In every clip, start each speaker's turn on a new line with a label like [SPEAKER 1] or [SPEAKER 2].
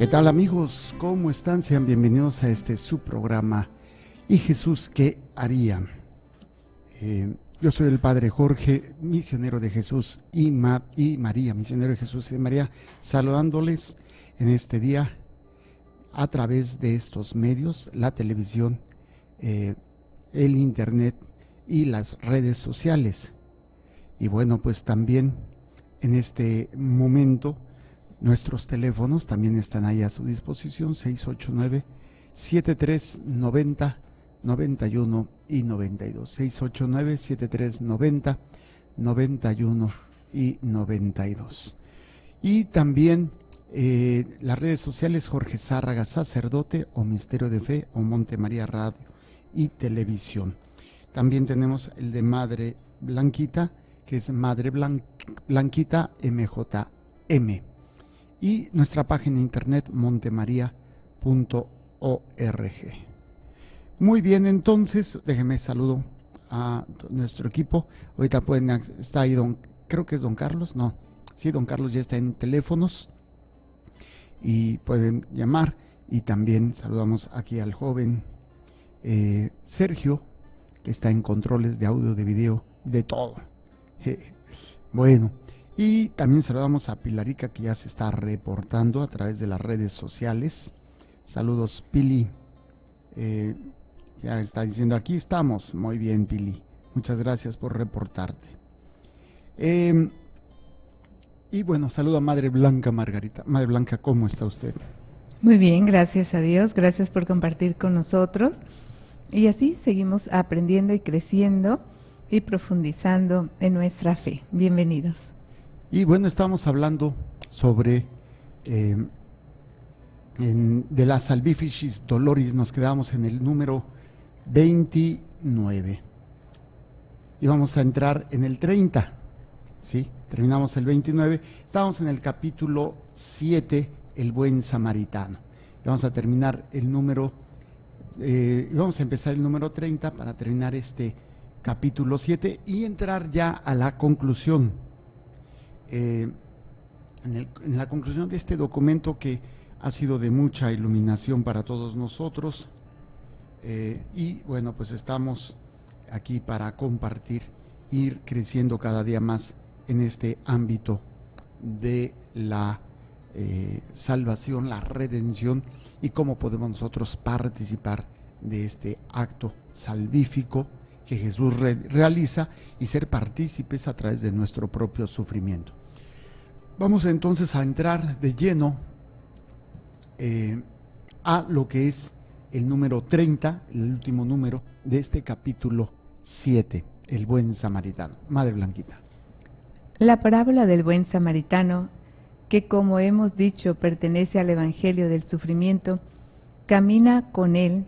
[SPEAKER 1] ¿Qué tal, amigos? ¿Cómo están? Sean bienvenidos a este su programa ¿Y Jesús qué haría? Yo soy el Padre Jorge, misionero de Jesús y María, misionero de Jesús y de María, saludándoles en este día a través de estos medios, la televisión, el internet y las redes sociales. Y bueno, pues también en este momento nuestros teléfonos también están ahí a su disposición, 689-7390-91 y 92, 689-7390-91 y 92. Y también las redes sociales Jorge Zárraga Sacerdote o Misterio de Fe o Monte María Radio y Televisión. También tenemos el de Madre Blanquita, que es Madre Blanquita MJM. Y nuestra página de internet montemaria.org. Muy bien, entonces déjenme saludo a nuestro equipo. Ahorita está ahí creo que es don Carlos, no, sí, don Carlos ya está en teléfonos y pueden llamar. Y también saludamos aquí al joven Sergio, que está en controles de audio, de video, de todo. Bueno, y también saludamos a Pilarica, que ya se está reportando a través de las redes sociales. Saludos, Pili. Ya está diciendo, aquí estamos. Muy bien, Pili. Muchas gracias por reportarte. Y bueno, saludo a Madre Blanca Margarita. Madre Blanca, ¿cómo está usted?
[SPEAKER 2] Muy bien, gracias a Dios. Gracias por compartir con nosotros. Y así seguimos aprendiendo y creciendo y profundizando en nuestra fe. Bienvenidos.
[SPEAKER 1] Y bueno, estamos hablando sobre de la Salvificis Doloris. Nos quedamos en el número 29 y vamos a entrar en el 30, ¿sí? Terminamos el 29, estamos en el capítulo 7, el buen samaritano. Y vamos a terminar el número, vamos a empezar el número 30 para terminar este capítulo 7 y entrar ya a la conclusión. En la conclusión de este documento, que ha sido de mucha iluminación para todos nosotros, y bueno, pues estamos aquí para compartir, ir creciendo cada día más en este ámbito de la salvación, la redención, y cómo podemos nosotros participar de este acto salvífico que Jesús realiza y ser partícipes a través de nuestro propio sufrimiento. Vamos entonces a entrar de lleno a lo que es el número 30, el último número de este capítulo 7, el buen samaritano. Madre Blanquita.
[SPEAKER 2] La parábola del buen samaritano, que como hemos dicho pertenece al Evangelio del Sufrimiento, camina con él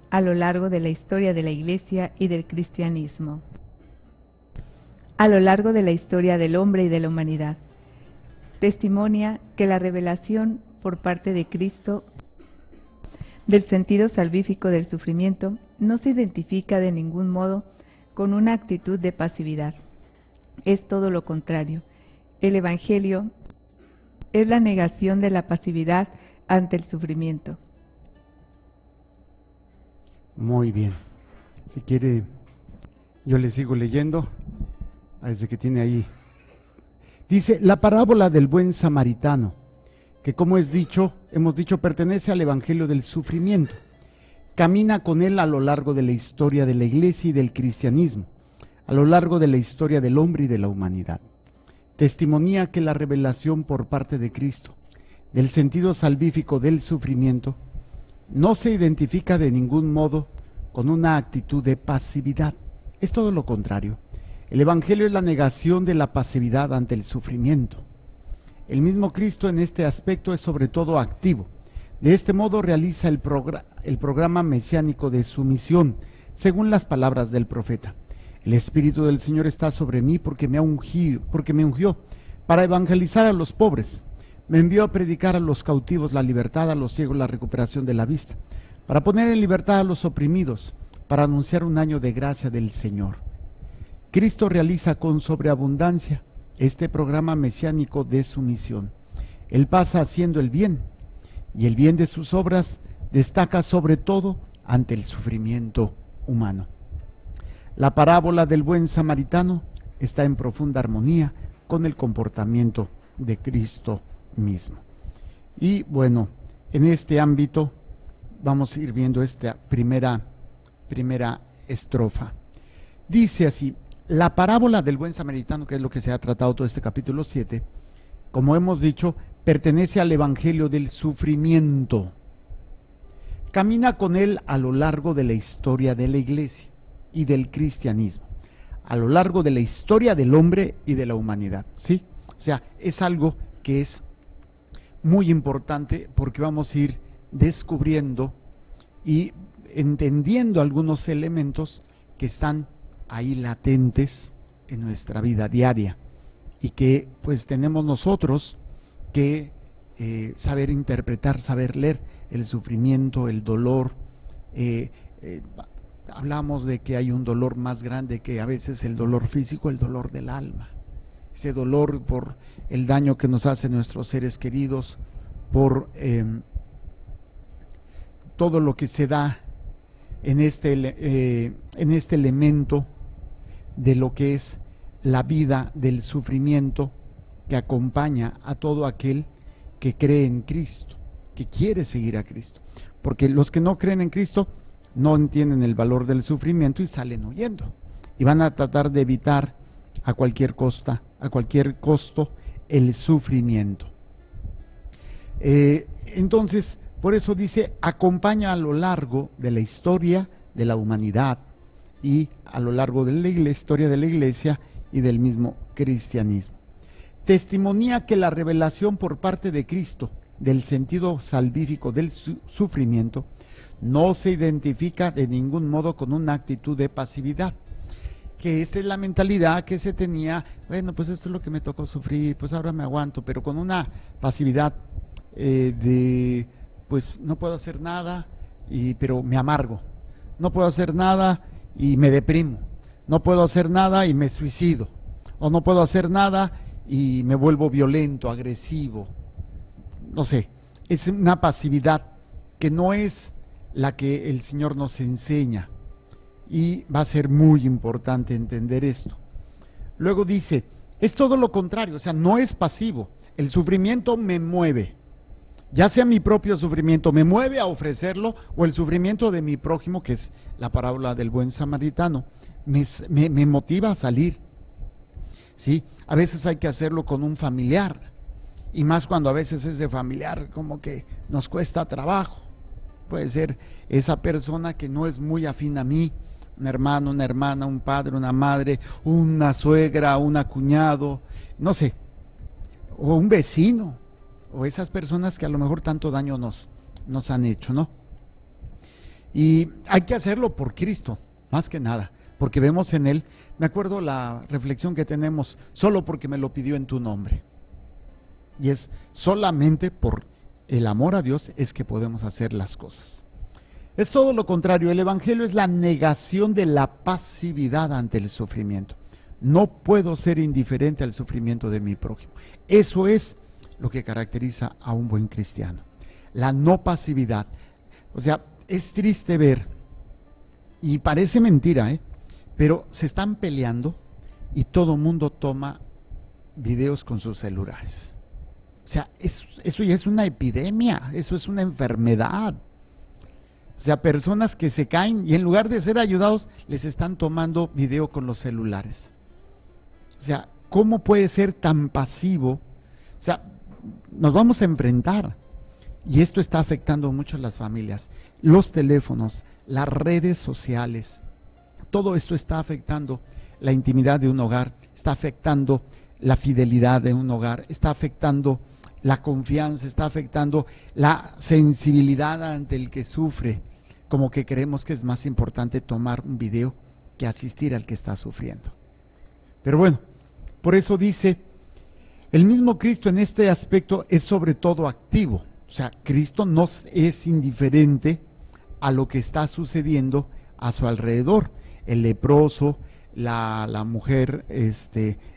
[SPEAKER 2] a lo largo de la historia de la Iglesia y del cristianismo, a lo largo de la historia del hombre y de la humanidad. Testimonia que la revelación por parte de Cristo del sentido salvífico del sufrimiento no se identifica de ningún modo con una actitud de pasividad. Es todo lo contrario. El Evangelio es la negación de la pasividad ante el sufrimiento.
[SPEAKER 1] Muy bien. Si quiere, yo le sigo leyendo, desde que tiene ahí. Dice, la parábola del buen samaritano, que como hemos dicho, pertenece al Evangelio del Sufrimiento. Camina con él a lo largo de la historia de la Iglesia y del cristianismo, a lo largo de la historia del hombre y de la humanidad. Testimonía que la revelación por parte de Cristo del sentido salvífico del sufrimiento no se identifica de ningún modo con una actitud de pasividad. Es todo lo contrario. El Evangelio es la negación de la pasividad ante el sufrimiento. El mismo Cristo en este aspecto es sobre todo activo. De este modo realiza el programa mesiánico de su misión, según las palabras del profeta. El Espíritu del Señor está sobre mí porque me ungió para evangelizar a los pobres. Me envió a predicar a los cautivos la libertad, a los ciegos la recuperación de la vista, para poner en libertad a los oprimidos, para anunciar un año de gracia del Señor. Cristo realiza con sobreabundancia este programa mesiánico de su misión. Él pasa haciendo el bien y el bien de sus obras destaca sobre todo ante el sufrimiento humano. La parábola del buen samaritano está en profunda armonía con el comportamiento de Cristo mismo. Y bueno, en este ámbito vamos a ir viendo esta primera estrofa. Dice así: la parábola del buen samaritano, que es lo que se ha tratado todo este capítulo 7, como hemos dicho, pertenece al evangelio del sufrimiento. Camina con él a lo largo de la historia de la iglesia y del cristianismo, a lo largo de la historia del hombre y de la humanidad, ¿sí? O sea, es algo que es muy importante porque vamos a ir descubriendo y entendiendo algunos elementos que están ahí latentes en nuestra vida diaria y que pues tenemos nosotros que saber interpretar, saber leer el sufrimiento, el dolor. Hablamos de que hay un dolor más grande que a veces el dolor físico, el dolor del alma. Ese dolor por el daño que nos hacen nuestros seres queridos, por todo lo que se da en este elemento de lo que es la vida del sufrimiento que acompaña a todo aquel que cree en Cristo, que quiere seguir a Cristo. Porque los que no creen en Cristo no entienden el valor del sufrimiento y salen huyendo. Y van a tratar de evitar a cualquier costo el sufrimiento. Entonces, por eso dice, acompaña a lo largo de la historia de la humanidad y a lo largo de la historia de la iglesia y del mismo cristianismo. Testimonia que la revelación por parte de Cristo del sentido salvífico del sufrimiento no se identifica de ningún modo con una actitud de pasividad, que esta es la mentalidad que se tenía, bueno, pues esto es lo que me tocó sufrir, pues ahora me aguanto, pero con una pasividad de, pues no puedo hacer nada, pero me amargo, no puedo hacer nada y me deprimo, no puedo hacer nada y me suicido, o no puedo hacer nada y me vuelvo violento, agresivo, no sé, es una pasividad que no es la que el Señor nos enseña, y va a ser muy importante entender esto. Luego dice, es todo lo contrario, o sea, no es pasivo, el sufrimiento me mueve, ya sea mi propio sufrimiento me mueve a ofrecerlo, o el sufrimiento de mi prójimo, que es la parábola del buen samaritano, me motiva a salir, ¿sí? A veces hay que hacerlo con un familiar, y más cuando a veces ese familiar como que nos cuesta trabajo. Puede ser esa persona que no es muy afín a mí, un hermano, una hermana, un padre, una madre, una suegra, un cuñado, no sé, o un vecino, o esas personas que a lo mejor tanto daño nos han hecho, ¿no? Y hay que hacerlo por Cristo, más que nada, porque vemos en Él, me acuerdo la reflexión que tenemos, solo porque me lo pidió en tu nombre. Y es solamente por el amor a Dios es que podemos hacer las cosas. Es todo lo contrario, el evangelio es la negación de la pasividad ante el sufrimiento. No puedo ser indiferente al sufrimiento de mi prójimo. Eso es lo que caracteriza a un buen cristiano, la no pasividad. O sea, es triste ver, y parece mentira, pero se están peleando y todo mundo toma videos con sus celulares. O sea, eso ya es una epidemia, eso es una enfermedad. O sea, personas que se caen y en lugar de ser ayudados, les están tomando video con los celulares. O sea, ¿cómo puede ser tan pasivo? O sea, nos vamos a enfrentar. Y esto está afectando mucho a las familias. Los teléfonos, las redes sociales, todo esto está afectando la intimidad de un hogar, está afectando la fidelidad de un hogar, está afectando la confianza, está afectando la sensibilidad ante el que sufre, como que creemos que es más importante tomar un video que asistir al que está sufriendo. Pero bueno, por eso dice, el mismo Cristo en este aspecto es sobre todo activo, o sea, Cristo no es indiferente a lo que está sucediendo a su alrededor, el leproso, la mujer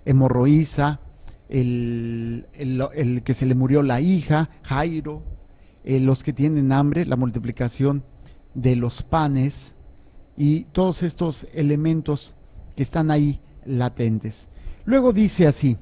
[SPEAKER 1] hemorroísa, el que se le murió la hija, Jairo, los que tienen hambre, la multiplicación de los panes y todos estos elementos que están ahí latentes. Luego dice así,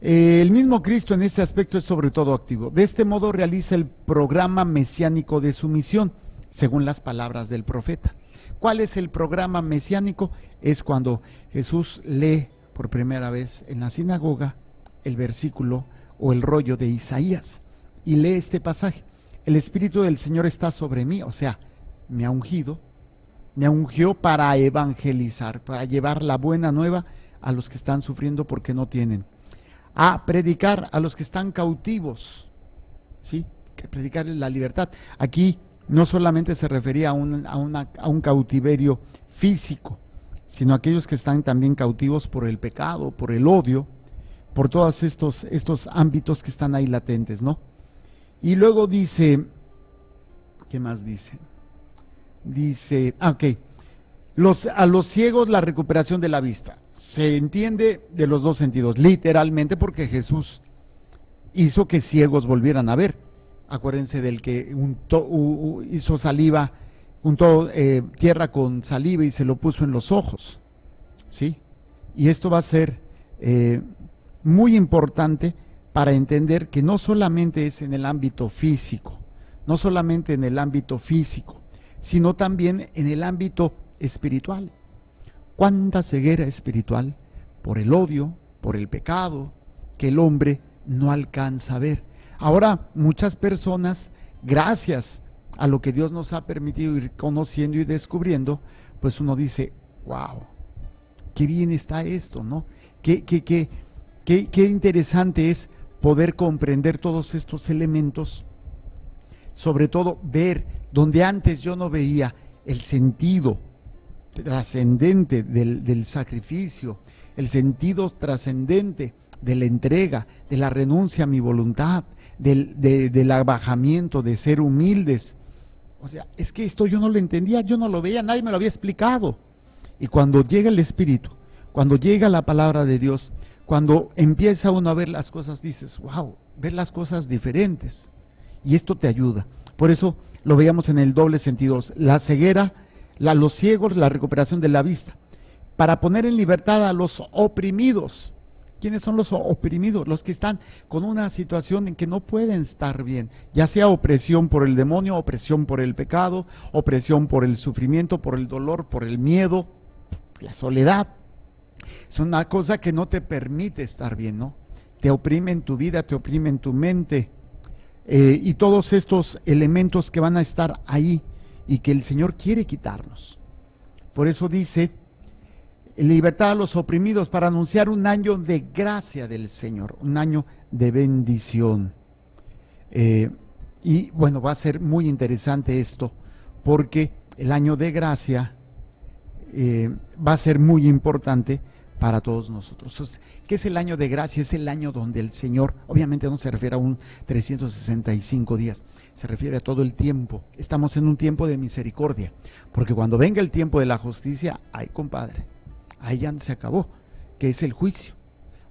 [SPEAKER 1] el mismo Cristo en este aspecto es sobre todo activo. De este modo realiza el programa mesiánico de su misión, según las palabras del profeta. ¿Cuál es el programa mesiánico? Es cuando Jesús lee por primera vez en la sinagoga el versículo o el rollo de Isaías y lee este pasaje. El Espíritu del Señor está sobre mí, o sea, me ha ungido, me ungió para evangelizar, para llevar la buena nueva a los que están sufriendo porque no tienen, a predicar a los que están cautivos, ¿sí? Que predicarles la libertad. Aquí no solamente se refería a un cautiverio físico, sino a aquellos que están también cautivos por el pecado, por el odio, por todos estos ámbitos que están ahí latentes, ¿no? Y luego dice, ¿qué más dice? Dice, ok, a los ciegos la recuperación de la vista. Se entiende de los dos sentidos, literalmente porque Jesús hizo que ciegos volvieran a ver. Acuérdense del que hizo saliva, untó tierra con saliva y se lo puso en los ojos, ¿sí? Y esto va a ser muy importante para entender que no solamente es en el ámbito físico, no solamente en el ámbito físico, sino también en el ámbito espiritual. ¿Cuánta ceguera espiritual por el odio, por el pecado, que el hombre no alcanza a ver? Ahora, muchas personas, gracias a lo que Dios nos ha permitido ir conociendo y descubriendo, pues uno dice, wow, qué bien está esto, ¿no? Qué interesante es poder comprender todos estos elementos, sobre todo ver donde antes yo no veía el sentido trascendente del sacrificio, el sentido trascendente de la entrega, de la renuncia a mi voluntad, del abajamiento, de ser humildes. O sea, es que esto yo no lo entendía, yo no lo veía, nadie me lo había explicado. Y cuando llega el Espíritu, cuando llega la palabra de Dios, cuando empieza uno a ver las cosas, dices, wow, ver las cosas diferentes. Y esto te ayuda. Por eso lo veíamos en el doble sentido, la ceguera, los ciegos, la recuperación de la vista, para poner en libertad a los oprimidos. ¿Quiénes son los oprimidos? Los que están con una situación en que no pueden estar bien, ya sea opresión por el demonio, opresión por el pecado, opresión por el sufrimiento, por el dolor, por el miedo, la soledad. Es una cosa que no te permite estar bien, ¿no? Te oprime en tu vida, te oprime en tu mente, y todos estos elementos que van a estar ahí y que el Señor quiere quitarnos. Por eso dice, libertad a los oprimidos para anunciar un año de gracia del Señor, un año de bendición. Y bueno, va a ser muy interesante esto, porque el año de gracia va a ser muy importante para todos nosotros. Entonces, ¿qué es el año de gracia? Es el año donde el Señor, obviamente no se refiere a un 365 días, se refiere a todo el tiempo. Estamos en un tiempo de misericordia, porque cuando venga el tiempo de la justicia, ay compadre, ahí ya se acabó, que es el juicio.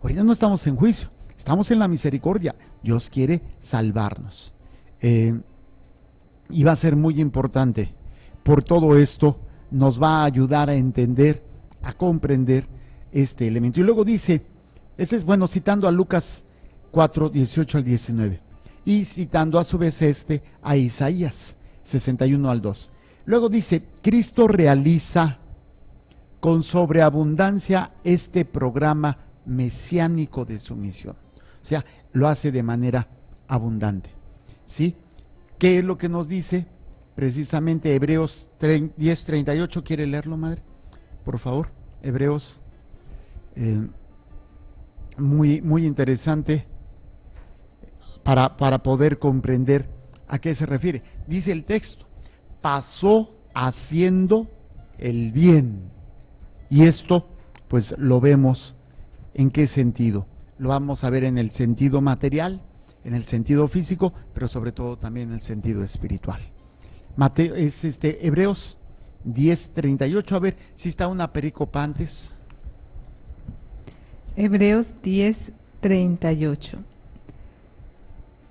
[SPEAKER 1] Ahorita no estamos en juicio, estamos en la misericordia. Dios quiere salvarnos. Y va a ser muy importante. Por todo esto nos va a ayudar a entender, a comprender este elemento. Y luego dice, este es bueno, citando a Lucas 4, 18 al 19, y citando a su vez a Isaías 61 al 2. Luego dice, Cristo realiza con sobreabundancia este programa mesiánico de su misión. O sea, lo hace de manera abundante, ¿sí? ¿Qué es lo que nos dice? Precisamente Hebreos 10, 38, ¿quiere leerlo, madre? Por favor, Hebreos, muy interesante para poder comprender a qué se refiere. Dice el texto, pasó haciendo el bien. Y esto, pues lo vemos en qué sentido. Lo vamos a ver en el sentido material, en el sentido físico, pero sobre todo también en el sentido espiritual. Mateo, es Hebreos 10:38. A ver si está una pericopa antes.
[SPEAKER 2] Hebreos 10:38.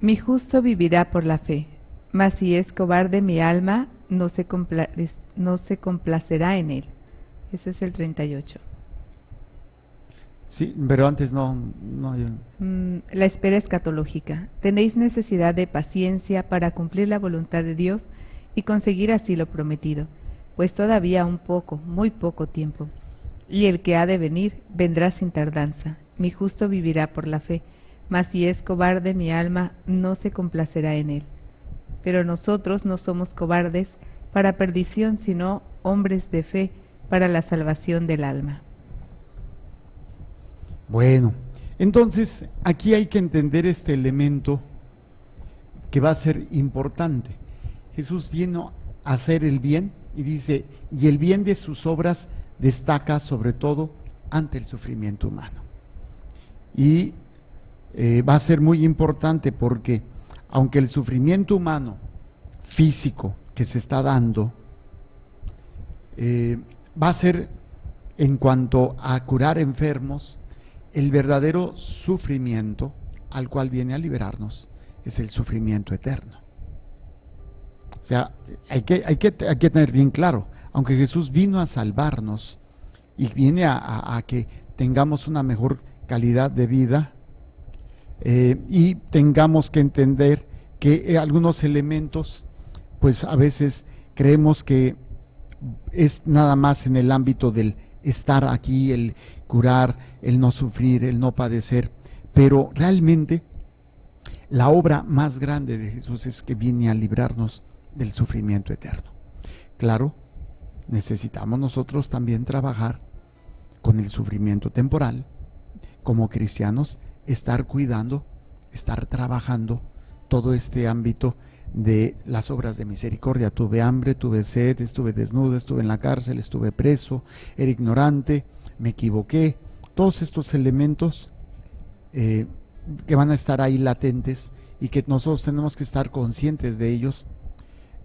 [SPEAKER 2] Mi justo vivirá por la fe, mas si es cobarde mi alma, no se complacerá en él. Eso es el 38.
[SPEAKER 1] Sí, pero antes
[SPEAKER 2] La espera escatológica. Tenéis necesidad de paciencia para cumplir la voluntad de Dios y conseguir así lo prometido, pues todavía un poco, muy poco tiempo. Y el que ha de venir, vendrá sin tardanza. Mi justo vivirá por la fe, mas si es cobarde mi alma, no se complacerá en él. Pero nosotros no somos cobardes para perdición, sino hombres de fe para la salvación del alma.
[SPEAKER 1] Bueno, entonces aquí hay que entender este elemento que va a ser importante. Jesús vino a hacer el bien y dice, y el bien de sus obras destaca sobre todo ante el sufrimiento humano. Y va a ser muy importante porque aunque el sufrimiento humano físico que se está dando va a ser en cuanto a curar enfermos, el verdadero sufrimiento al cual viene a liberarnos es el sufrimiento eterno. O sea, hay que tener bien claro, aunque Jesús vino a salvarnos y viene a que tengamos una mejor calidad de vida, y tengamos que entender que algunos elementos, pues a veces creemos que es nada más en el ámbito del estar aquí, el curar, el no sufrir, el no padecer, pero realmente la obra más grande de Jesús es que viene a librarnos del sufrimiento eterno. Claro, necesitamos nosotros también trabajar con el sufrimiento temporal, como cristianos, estar cuidando, estar trabajando todo este ámbito de las obras de misericordia. Tuve hambre, tuve sed, estuve desnudo, estuve en la cárcel, estuve preso, era ignorante, me equivoqué. Todos estos elementos que van a estar ahí latentes y que nosotros tenemos que estar conscientes de ellos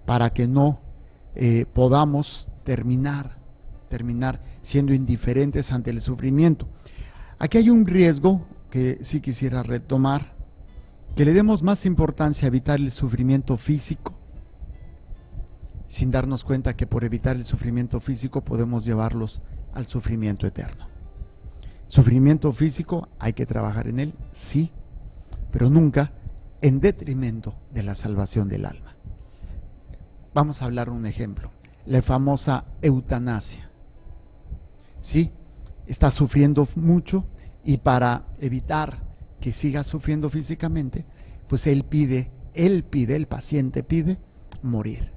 [SPEAKER 1] para que no podamos terminar siendo indiferentes ante el sufrimiento. Aquí hay un riesgo que sí quisiera retomar, que le demos más importancia a evitar el sufrimiento físico, sin darnos cuenta que por evitar el sufrimiento físico podemos llevarlos al sufrimiento eterno. Sufrimiento físico, hay que trabajar en él, sí, pero nunca en detrimento de la salvación del alma. Vamos a hablar un ejemplo, la famosa eutanasia. Sí, está sufriendo mucho y para evitar que siga sufriendo físicamente, pues el paciente pide morir,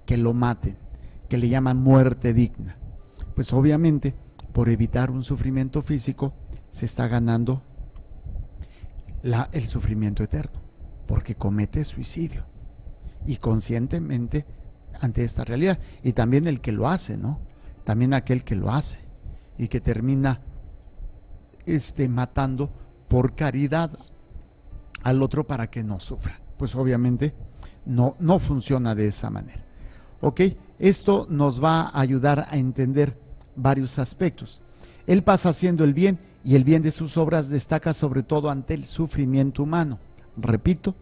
[SPEAKER 1] que lo maten, que le llaman muerte digna. Pues obviamente, por evitar un sufrimiento físico, se está ganando el sufrimiento eterno, porque comete suicidio, y conscientemente ante esta realidad, y también el que lo hace, ¿no? También aquel que lo hace, y que termina matando por caridad al otro para que no sufra. Pues obviamente no funciona de esa manera. ¿Ok? Esto nos va a ayudar a entender varios aspectos. Él pasa haciendo el bien y el bien de sus obras destaca sobre todo ante el sufrimiento humano. Repito,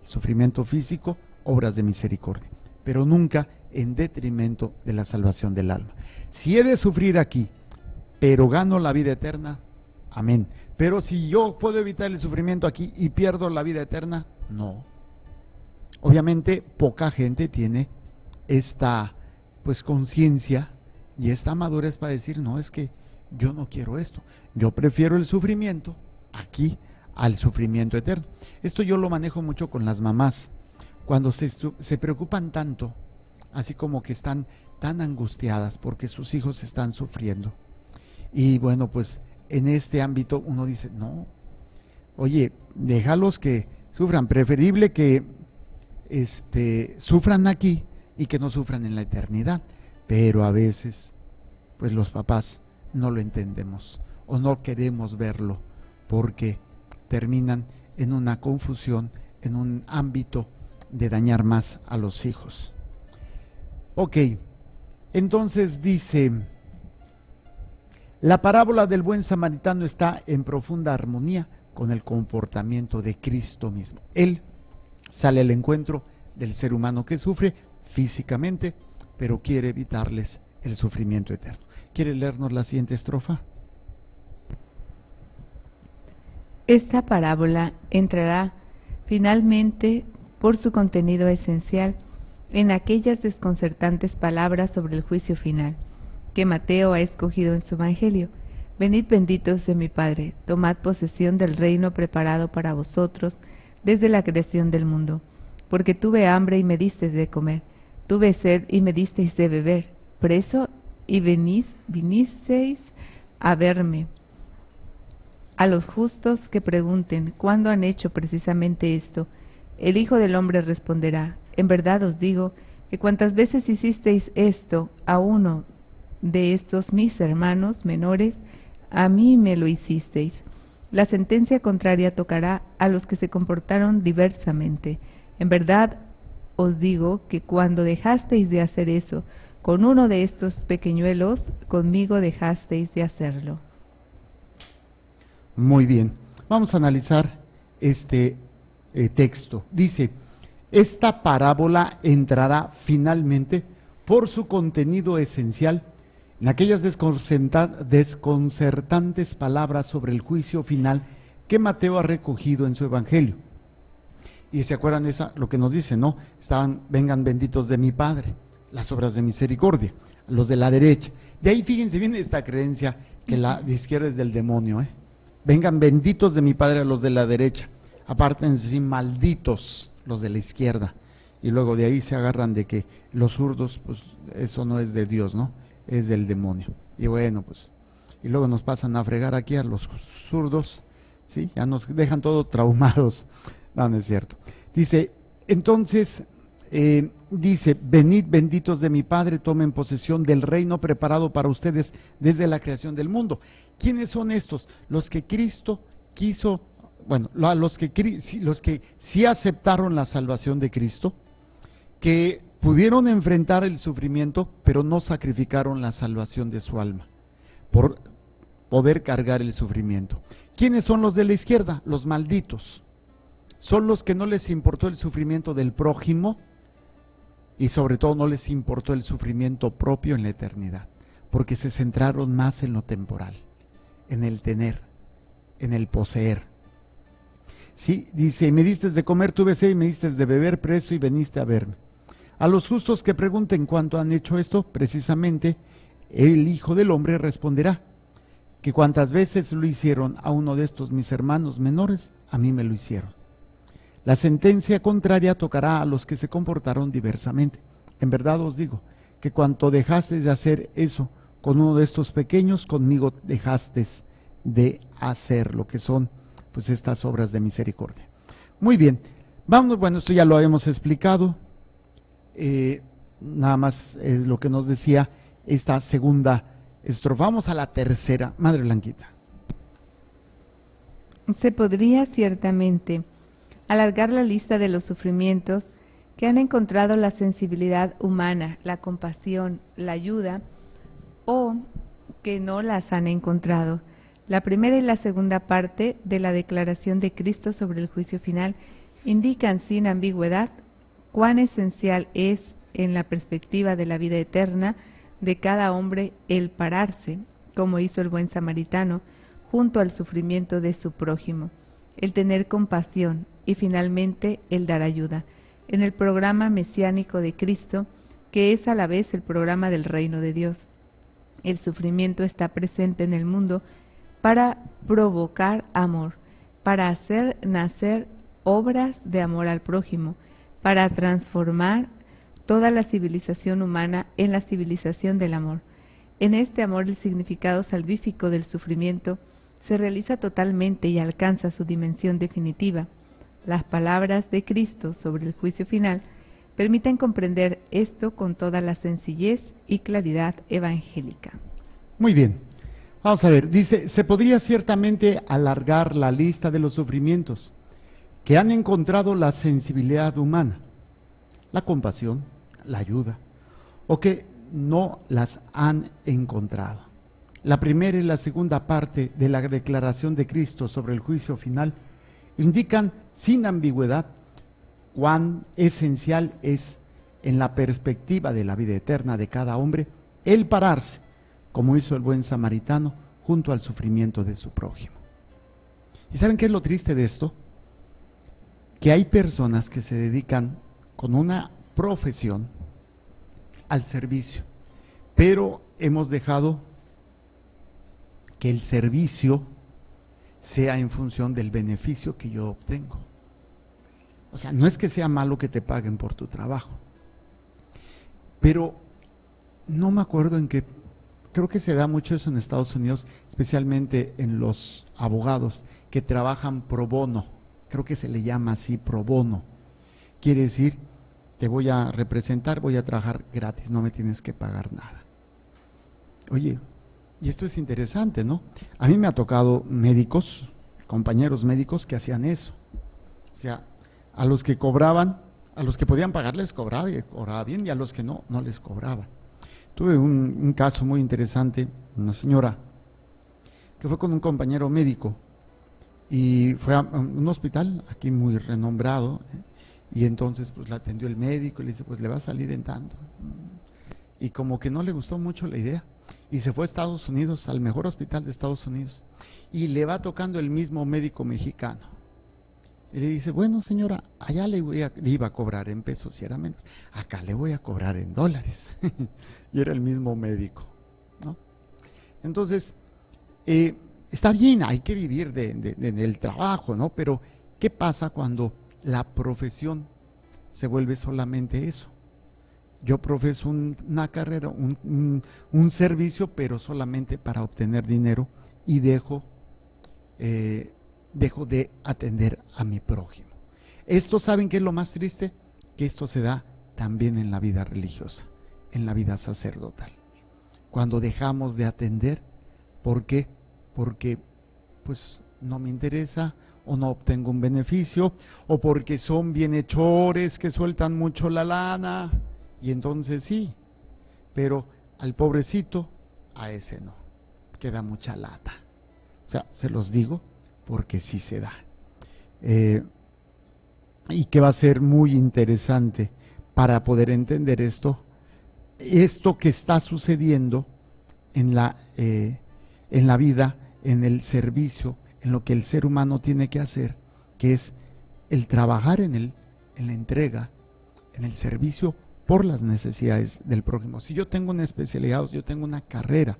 [SPEAKER 1] el sufrimiento físico, obras de misericordia, pero nunca en detrimento de la salvación del alma. Si he de sufrir aquí, pero gano la vida eterna, amén. Pero si yo puedo evitar el sufrimiento aquí y pierdo la vida eterna, no. Obviamente poca gente tiene esta conciencia y esta madurez para decir, no, es que yo no quiero esto, yo prefiero el sufrimiento aquí al sufrimiento eterno. Esto yo lo manejo mucho con las mamás, cuando se preocupan tanto, así como que están tan angustiadas porque sus hijos están sufriendo. Y bueno, pues en este ámbito uno dice, no, oye, déjalos que sufran, preferible que sufran aquí y que no sufran en la eternidad. Pero a veces, pues los papás no lo entendemos o no queremos verlo porque terminan en una confusión, en un ámbito de dañar más a los hijos. Ok, entonces dice, la parábola del buen samaritano está en profunda armonía con el comportamiento de Cristo mismo. Él sale al encuentro del ser humano que sufre físicamente, pero quiere evitarles el sufrimiento eterno. ¿Quiere leernos la siguiente estrofa?
[SPEAKER 2] Esta parábola entrará finalmente por su contenido esencial en aquellas desconcertantes palabras sobre el juicio final que Mateo ha escogido en su Evangelio. Venid benditos de mi Padre, tomad posesión del reino preparado para vosotros desde la creación del mundo. Porque tuve hambre y me disteis de comer, tuve sed y me disteis de beber, preso y vinisteis a verme. A los justos que pregunten cuándo han hecho precisamente esto, el Hijo del Hombre responderá: en verdad os digo que cuantas veces hicisteis esto a uno de estos mis hermanos menores, a mí me lo hicisteis. La sentencia contraria tocará a los que se comportaron diversamente. En verdad os digo que cuando dejasteis de hacer eso con uno de estos pequeñuelos, conmigo dejasteis de hacerlo.
[SPEAKER 1] Muy bien, vamos a analizar este texto. Dice, esta parábola entrará finalmente por su contenido esencial en aquellas desconcertantes palabras sobre el juicio final que Mateo ha recogido en su Evangelio. Y se acuerdan lo que nos dice, ¿no? Vengan benditos de mi Padre, las obras de misericordia, los de la derecha. De ahí fíjense bien esta creencia que la de izquierda es del demonio, ¿eh? Vengan benditos de mi Padre a los de la derecha, apártense malditos los de la izquierda. Y luego de ahí se agarran de que los zurdos, pues eso no es de Dios, ¿no? Es del demonio. Y bueno, pues, y luego nos pasan a fregar aquí a los zurdos, ¿sí? Ya nos dejan todos traumados. No, no es cierto. Dice, entonces, dice, venid benditos de mi Padre, tomen posesión del reino preparado para ustedes desde la creación del mundo. ¿Quiénes son estos? Los que Cristo quiso, bueno, los que sí aceptaron la salvación de Cristo, que pudieron enfrentar el sufrimiento, pero no sacrificaron la salvación de su alma por poder cargar el sufrimiento. ¿Quiénes son los de la izquierda? Los malditos. Son los que no les importó el sufrimiento del prójimo y sobre todo no les importó el sufrimiento propio en la eternidad, porque se centraron más en lo temporal, en el tener, en el poseer. Sí, dice, y me diste de comer, tuve sed, y me diste de beber, preso, y veniste a verme. A los justos que pregunten cuánto han hecho esto, precisamente el Hijo del Hombre responderá, que cuantas veces lo hicieron a uno de estos mis hermanos menores, a mí me lo hicieron. La sentencia contraria tocará a los que se comportaron diversamente. En verdad os digo, que cuanto dejasteis de hacer eso con uno de estos pequeños, conmigo dejasteis de hacer lo que son pues estas obras de misericordia. Muy bien, vamos, bueno, esto ya lo habíamos explicado, nada más es lo que nos decía esta segunda estrofa. Vamos a la tercera, Madre Blanquita.
[SPEAKER 2] Se podría ciertamente alargar la lista de los sufrimientos que han encontrado la sensibilidad humana, la compasión, la ayuda, o que no las han encontrado. La primera y la segunda parte de la declaración de Cristo sobre el juicio final indican sin ambigüedad cuán esencial es, en la perspectiva de la vida eterna de cada hombre, el pararse, como hizo el buen samaritano, junto al sufrimiento de su prójimo, el tener compasión y finalmente el dar ayuda, en el programa mesiánico de Cristo, que es a la vez el programa del reino de Dios. El sufrimiento está presente en el mundo para provocar amor, para hacer nacer obras de amor al prójimo, para transformar toda la civilización humana en la civilización del amor. En este amor el significado salvífico del sufrimiento se realiza totalmente y alcanza su dimensión definitiva. Las palabras de Cristo sobre el juicio final permiten comprender esto con toda la sencillez y claridad evangélica.
[SPEAKER 1] Muy bien, vamos a ver, dice, se podría ciertamente alargar la lista de los sufrimientos que han encontrado la sensibilidad humana, la compasión, la ayuda, o que no las han encontrado. La primera y la segunda parte de la declaración de Cristo sobre el juicio final indican sin ambigüedad cuán esencial es en la perspectiva de la vida eterna de cada hombre el pararse, como hizo el buen samaritano, junto al sufrimiento de su prójimo. ¿Y saben qué es lo triste de esto? Que hay personas que se dedican con una profesión al servicio, pero hemos dejado que el servicio sea en función del beneficio que yo obtengo. O sea, no es que sea malo que te paguen por tu trabajo, pero no me acuerdo en qué, creo que se da mucho eso en Estados Unidos, especialmente en los abogados que trabajan pro bono, creo que se le llama así, pro bono. Quiere decir, te voy a representar, voy a trabajar gratis, no me tienes que pagar nada. Oye, y esto es interesante, ¿no? A mí me ha tocado médicos, compañeros médicos que hacían eso. O sea, a los que cobraban, a los que podían pagar les cobraba y cobraba bien, y a los que no, no les cobraba. Tuve un caso muy interesante, una señora que fue con un compañero médico y fue a un hospital aquí muy renombrado, y entonces pues la atendió el médico y le dice, pues le va a salir en tanto. Y como que no le gustó mucho la idea y se fue a Estados Unidos, al mejor hospital de Estados Unidos, y le va tocando el mismo médico mexicano. Y le dice, bueno señora, allá le iba a cobrar en pesos si era menos, acá le voy a cobrar en dólares. Y era el mismo médico, ¿no? Entonces, está bien, hay que vivir del trabajo, ¿no? Pero, ¿qué pasa cuando la profesión se vuelve solamente eso? Yo profeso una carrera, un servicio, pero solamente para obtener dinero, y dejo de atender a mi prójimo. Esto, ¿saben qué es lo más triste? Que esto se da también en la vida religiosa, en la vida sacerdotal. Cuando dejamos de atender, ¿por qué? Porque pues no me interesa, o no obtengo un beneficio, o porque son bienhechores que sueltan mucho la lana, y entonces sí, pero al pobrecito, a ese no, queda mucha lata. O sea, se los digo porque sí se da. Y que va a ser muy interesante para poder entender esto que está sucediendo en la vida, en el servicio, en lo que el ser humano tiene que hacer, que es el trabajar en la entrega, en el servicio por las necesidades del prójimo. Si yo tengo una especialidad, si yo tengo una carrera,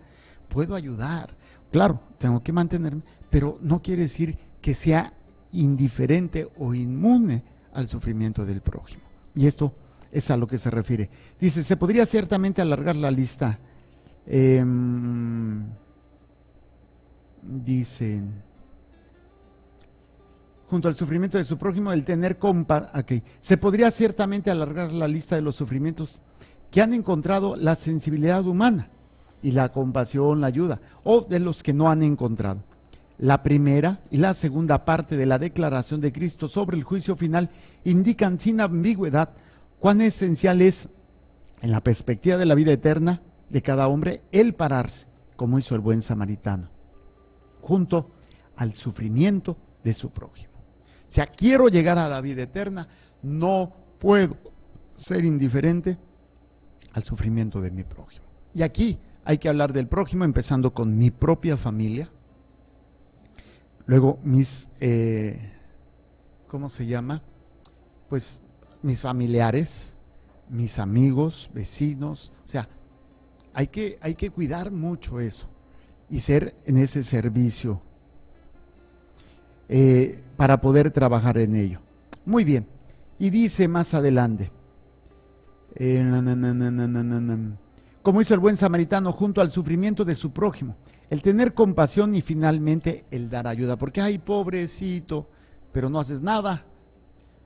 [SPEAKER 1] puedo ayudar. Claro, tengo que mantenerme, pero no quiere decir que sea indiferente o inmune al sufrimiento del prójimo. Y esto es a lo que se refiere. Dice, se podría ciertamente alargar la lista. Dice, junto al sufrimiento de su prójimo, el tener okay. Se podría ciertamente alargar la lista de los sufrimientos que han encontrado la sensibilidad humana y la compasión, la ayuda, o de los que no han encontrado. La primera y la segunda parte de la declaración de Cristo sobre el juicio final indican sin ambigüedad cuán esencial es, en la perspectiva de la vida eterna de cada hombre, el pararse, como hizo el buen samaritano, junto al sufrimiento de su prójimo. O sea, quiero llegar a la vida eterna, no puedo ser indiferente al sufrimiento de mi prójimo. Y aquí hay que hablar del prójimo, empezando con mi propia familia, luego mis, ¿cómo se llama? Pues mis familiares, mis amigos, vecinos. O sea, hay que cuidar mucho eso y ser en ese servicio para poder trabajar en ello. Muy bien. Y dice más adelante, como hizo el buen samaritano junto al sufrimiento de su prójimo, el tener compasión y finalmente el dar ayuda. Porque, ay, pobrecito, pero no haces nada.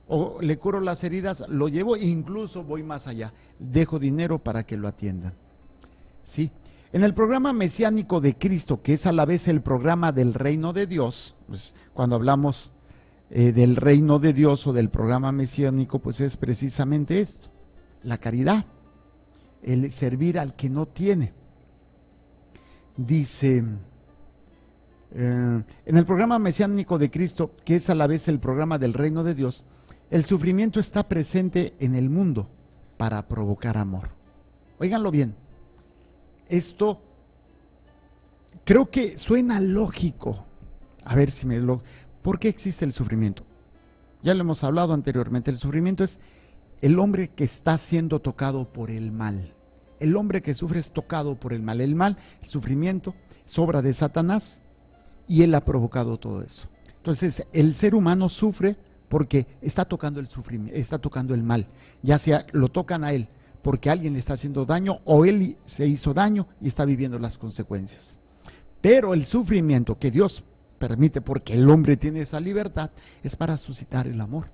[SPEAKER 1] O le curo las heridas, lo llevo e incluso voy más allá. Dejo dinero para que lo atiendan. ¿Sí? En el programa mesiánico de Cristo, que es a la vez el programa del reino de Dios, pues cuando hablamos del reino de Dios o del programa mesiánico, pues es precisamente esto, la caridad, el servir al que no tiene. Dice, en el programa mesiánico de Cristo, que es a la vez el programa del reino de Dios, El sufrimiento está presente en el mundo para provocar amor. Óiganlo bien. Esto creo que suena lógico. A ver si me lo... ¿Por qué existe el sufrimiento? Ya lo hemos hablado anteriormente. El sufrimiento es el hombre que está siendo tocado por el mal. El hombre que sufre es tocado por el mal. El mal, el sufrimiento, es obra de Satanás y él ha provocado todo eso. Entonces, el ser humano sufre porque está tocando el sufrimiento, está tocando el mal. Ya sea lo tocan a él porque alguien le está haciendo daño o él se hizo daño y está viviendo las consecuencias. Pero el sufrimiento que Dios permite, porque el hombre tiene esa libertad, es para suscitar el amor.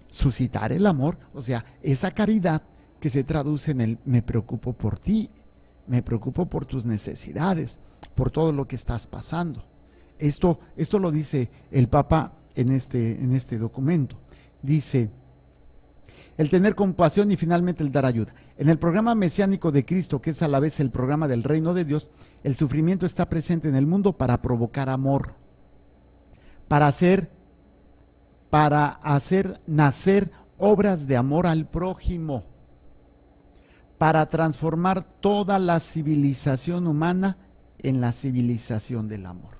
[SPEAKER 1] Suscitar el amor, o sea, esa caridad que se traduce en el me preocupo por ti, me preocupo por tus necesidades, por todo lo que estás pasando. Esto lo dice el Papa en este documento. Dice, el tener compasión y finalmente el dar ayuda. En el programa mesiánico de Cristo, que es a la vez el programa del reino de Dios, el sufrimiento está presente en el mundo para provocar amor, para hacer nacer obras de amor al prójimo, para transformar toda la civilización humana en la civilización del amor.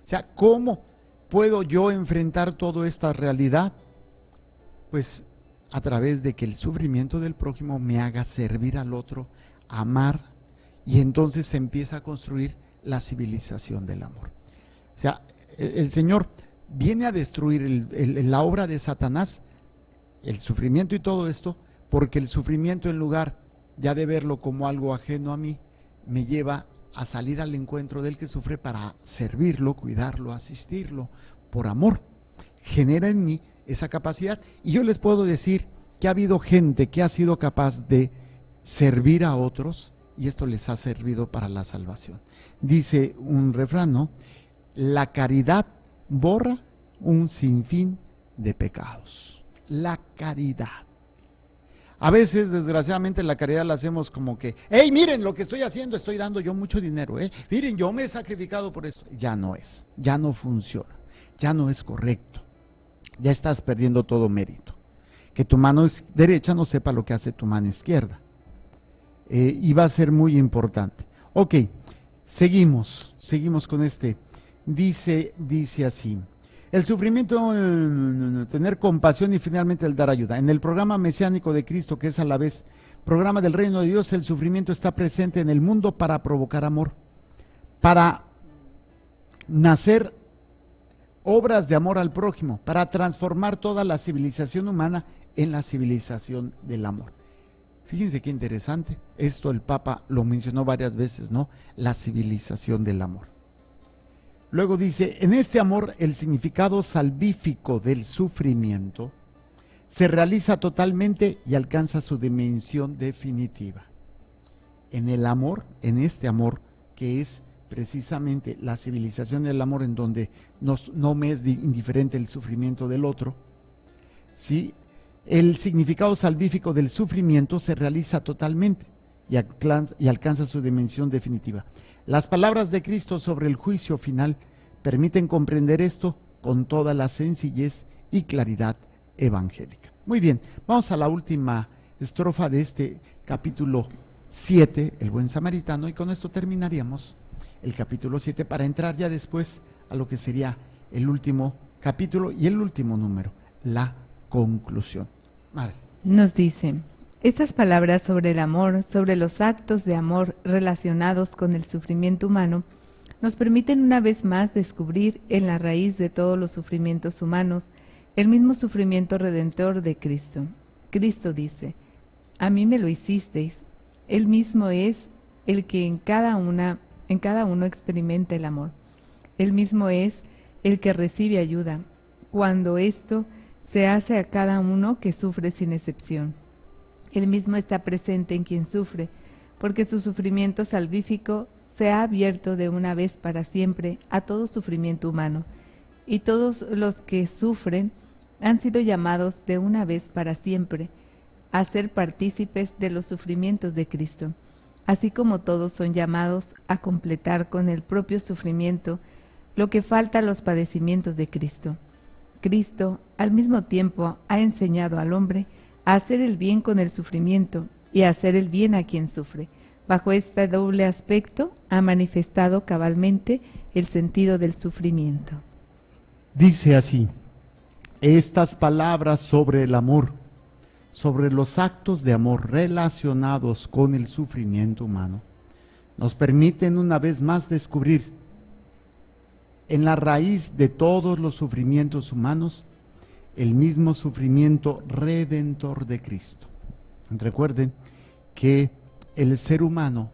[SPEAKER 1] O sea, ¿cómo puedo yo enfrentar toda esta realidad? Pues a través de que el sufrimiento del prójimo me haga servir al otro, amar, y entonces se empieza a construir la civilización del amor. O sea, el Señor viene a destruir la obra de Satanás, el sufrimiento y todo esto, porque el sufrimiento, en lugar ya de verlo como algo ajeno a mí, me lleva a salir al encuentro del que sufre para servirlo, cuidarlo, asistirlo, por amor. Genera en mí esa capacidad. Y yo les puedo decir que ha habido gente que ha sido capaz de servir a otros y esto les ha servido para la salvación. Dice un refrán, ¿no? La caridad borra un sinfín de pecados. La caridad. A veces, desgraciadamente, la caridad la hacemos como que, hey, miren lo que estoy haciendo, estoy dando yo mucho dinero, miren, yo me he sacrificado por esto. Ya no es, ya no funciona, ya no es correcto, ya estás perdiendo todo mérito. Que tu mano derecha no sepa lo que hace tu mano izquierda. Y va a ser muy importante. Ok, seguimos con este. Dice así. El sufrimiento, tener compasión y finalmente el dar ayuda. En el programa mesiánico de Cristo, que es a la vez programa del reino de Dios, el sufrimiento está presente en el mundo para provocar amor, para nacer obras de amor al prójimo, para transformar toda la civilización humana en la civilización del amor. Fíjense qué interesante. Esto el Papa lo mencionó varias veces, ¿no? La civilización del amor. Luego dice, en este amor el significado salvífico del sufrimiento se realiza totalmente y alcanza su dimensión definitiva. En el amor, en este amor que es precisamente la civilización del amor, en donde no me es indiferente el sufrimiento del otro, ¿sí? El significado salvífico del sufrimiento se realiza totalmente y alcanza su dimensión definitiva. Las palabras de Cristo sobre el juicio final permiten comprender esto con toda la sencillez y claridad evangélica. Muy bien, vamos a la última estrofa de este capítulo 7, el buen samaritano, y con esto terminaríamos el capítulo 7 para entrar ya después a lo que sería el último capítulo y el último número, la conclusión. Vale.
[SPEAKER 2] Nos dice, estas palabras sobre el amor, sobre los actos de amor relacionados con el sufrimiento humano, nos permiten una vez más descubrir en la raíz de todos los sufrimientos humanos el mismo sufrimiento redentor de Cristo. Cristo dice, a mí me lo hicisteis. Él mismo es el que en cada uno experimenta el amor. Él mismo es el que recibe ayuda, cuando esto se hace a cada uno que sufre sin excepción. Él mismo está presente en quien sufre, porque su sufrimiento salvífico se ha abierto de una vez para siempre a todo sufrimiento humano, y todos los que sufren han sido llamados de una vez para siempre a ser partícipes de los sufrimientos de Cristo, así como todos son llamados a completar con el propio sufrimiento lo que falta a los padecimientos de Cristo. Cristo al mismo tiempo ha enseñado al hombre a hacer el bien con el sufrimiento y a hacer el bien a quien sufre. Bajo este doble aspecto ha manifestado cabalmente el sentido del sufrimiento.
[SPEAKER 1] Dice así, estas palabras sobre el amor, sobre los actos de amor relacionados con el sufrimiento humano, nos permiten una vez más descubrir en la raíz de todos los sufrimientos humanos el mismo sufrimiento redentor de Cristo. Recuerden que el ser humano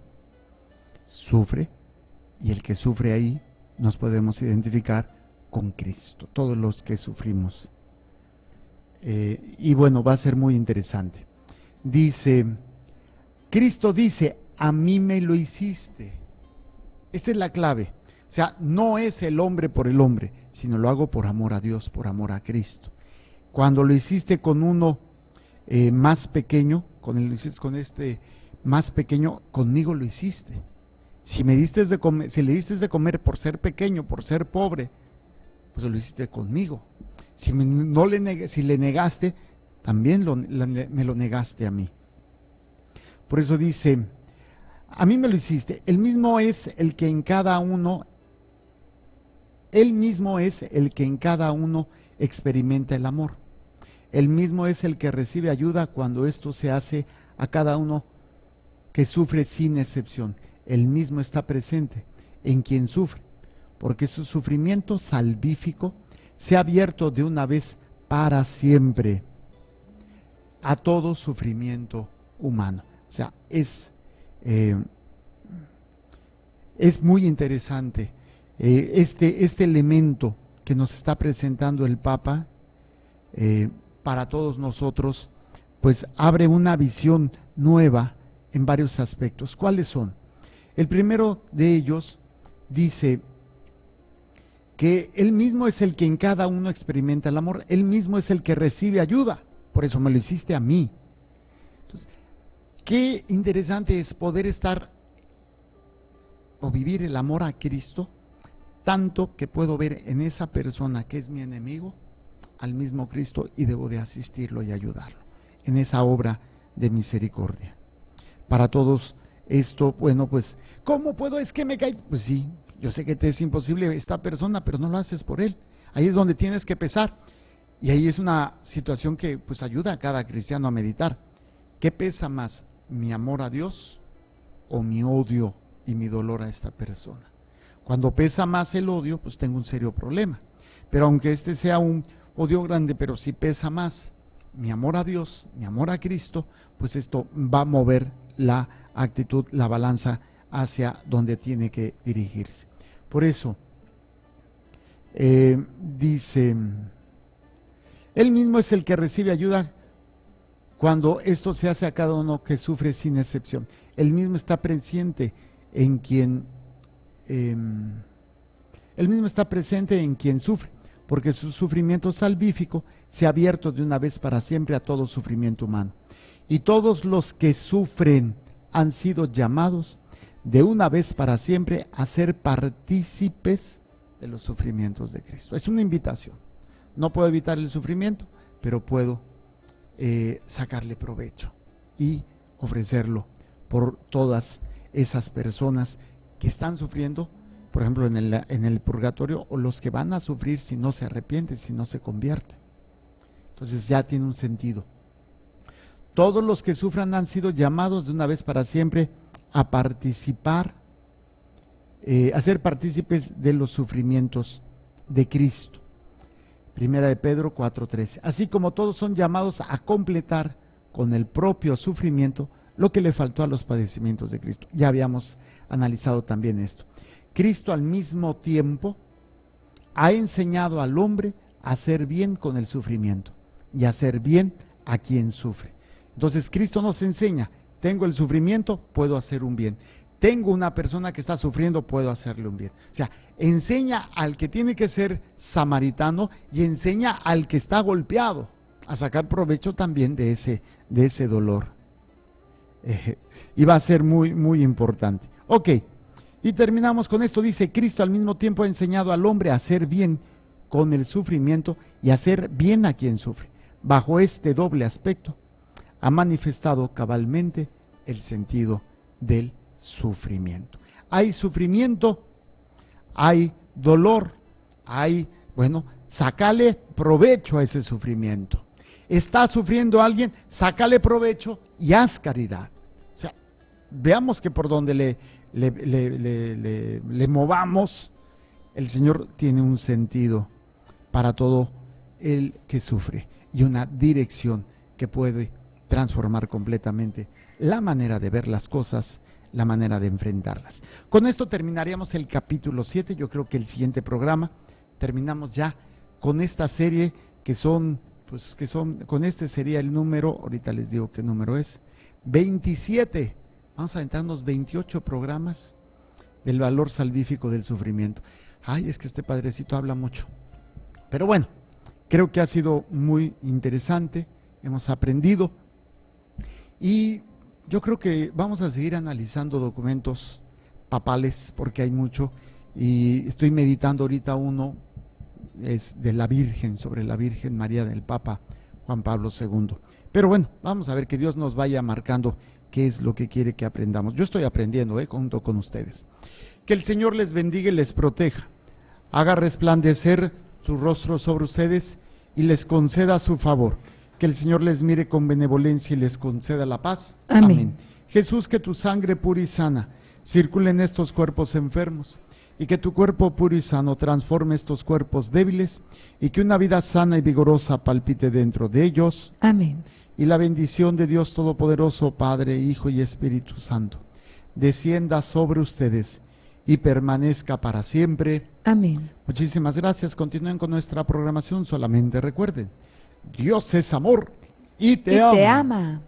[SPEAKER 1] sufre, y el que sufre ahí nos podemos identificar con Cristo, todos los que sufrimos. Y bueno, va a ser muy interesante. Dice, Cristo dice, a mí me lo hiciste. Esta es la clave. O sea, no es el hombre por el hombre, sino lo hago por amor a Dios, por amor a Cristo. Cuando lo hiciste con uno más pequeño, lo hiciste con este más pequeño, conmigo lo hiciste. Si me diste de comer, si le diste de comer por ser pequeño, por ser pobre, pues lo hiciste conmigo. Si le negaste, también me lo negaste a mí. Por eso dice, a mí me lo hiciste. Él mismo es el que en cada uno experimenta el amor. Él mismo es el que recibe ayuda cuando esto se hace a cada uno que sufre sin excepción. Él mismo está presente en quien sufre, porque su sufrimiento salvífico se ha abierto de una vez para siempre a todo sufrimiento humano. O sea, es muy interesante este elemento que nos está presentando el Papa para todos nosotros, pues abre una visión nueva en varios aspectos. ¿Cuáles son? El primero de ellos dice que Él mismo es el que en cada uno experimenta el amor, Él mismo es el que recibe ayuda, por eso me lo hiciste a mí. Entonces, qué interesante es poder estar o vivir el amor a Cristo, tanto que puedo ver en esa persona que es mi enemigo, al mismo Cristo, y debo de asistirlo y ayudarlo en esa obra de misericordia. Para todos esto, bueno, pues, ¿cómo puedo? Es que me cae. Pues sí, yo sé que te es imposible esta persona, pero no lo haces por él. Ahí es donde tienes que pesar. Y ahí es una situación que pues ayuda a cada cristiano a meditar. ¿Qué pesa más, mi amor a Dios o mi odio y mi dolor a esta persona? Cuando pesa más el odio, pues tengo un serio problema. Pero aunque este sea un odio grande, pero si pesa más mi amor a Dios, mi amor a Cristo, pues esto va a mover la actitud, la balanza hacia donde tiene que dirigirse. Por eso, dice, Él mismo es el que recibe ayuda cuando esto se hace a cada uno que sufre sin excepción. Él mismo está presente en quien, Él mismo está presente en quien sufre, porque su sufrimiento salvífico se ha abierto de una vez para siempre a todo sufrimiento humano. Y todos los que sufren han sido llamados de una vez para siempre a ser partícipes de los sufrimientos de Cristo. Es una invitación. No puedo evitar el sufrimiento, pero puedo sacarle provecho y ofrecerlo por todas esas personas que están sufriendo, por ejemplo, en el purgatorio, o los que van a sufrir si no se arrepienten, si no se convierten. Entonces ya tiene un sentido. Todos los que sufran han sido llamados de una vez para siempre a participar, a ser partícipes de los sufrimientos de Cristo. Primera de Pedro 4:13. Así como todos son llamados a completar con el propio sufrimiento lo que le faltó a los padecimientos de Cristo. Ya habíamos analizado también esto. Cristo al mismo tiempo ha enseñado al hombre a hacer bien con el sufrimiento y a hacer bien a quien sufre. Entonces Cristo nos enseña, tengo el sufrimiento, puedo hacer un bien. Tengo una persona que está sufriendo, puedo hacerle un bien. O sea, enseña al que tiene que ser samaritano y enseña al que está golpeado a sacar provecho también de ese dolor. Y va a ser muy, muy importante. Ok, y terminamos con esto. Dice, Cristo al mismo tiempo ha enseñado al hombre a hacer bien con el sufrimiento y hacer bien a quien sufre. Bajo este doble aspecto, ha manifestado cabalmente el sentido del sufrimiento. Hay sufrimiento, hay dolor, sácale provecho a ese sufrimiento. Está sufriendo alguien, sácale provecho y haz caridad. O sea, veamos que por donde le movamos, el Señor tiene un sentido para todo el que sufre y una dirección que puede transformar completamente la manera de ver las cosas, la manera de enfrentarlas. Con esto terminaríamos el capítulo 7. Yo creo que el siguiente programa terminamos ya con esta serie con este sería el número, ahorita les digo qué número es, 27. Vamos a aventarnos 28 programas del valor salvífico del sufrimiento. Ay, es que este padrecito habla mucho. Pero bueno, creo que ha sido muy interesante, hemos aprendido y yo creo que vamos a seguir analizando documentos papales porque hay mucho y estoy meditando ahorita uno, es de la Virgen, sobre la Virgen María del Papa Juan Pablo II. Pero bueno, vamos a ver que Dios nos vaya marcando qué es lo que quiere que aprendamos. Yo estoy aprendiendo junto con ustedes. Que el Señor les bendiga y les proteja, haga resplandecer su rostro sobre ustedes y les conceda su favor. Que el Señor les mire con benevolencia y les conceda la paz.
[SPEAKER 2] Amén.
[SPEAKER 1] Jesús, que tu sangre pura y sana circule en estos cuerpos enfermos y que tu cuerpo puro y sano transforme estos cuerpos débiles y que una vida sana y vigorosa palpite dentro de ellos.
[SPEAKER 2] Amén.
[SPEAKER 1] Y la bendición de Dios Todopoderoso, Padre, Hijo y Espíritu Santo, descienda sobre ustedes y permanezca para siempre.
[SPEAKER 2] Amén.
[SPEAKER 1] Muchísimas gracias. Continúen con nuestra programación. Solamente recuerden, Dios es amor y te ama.
[SPEAKER 2] Te ama.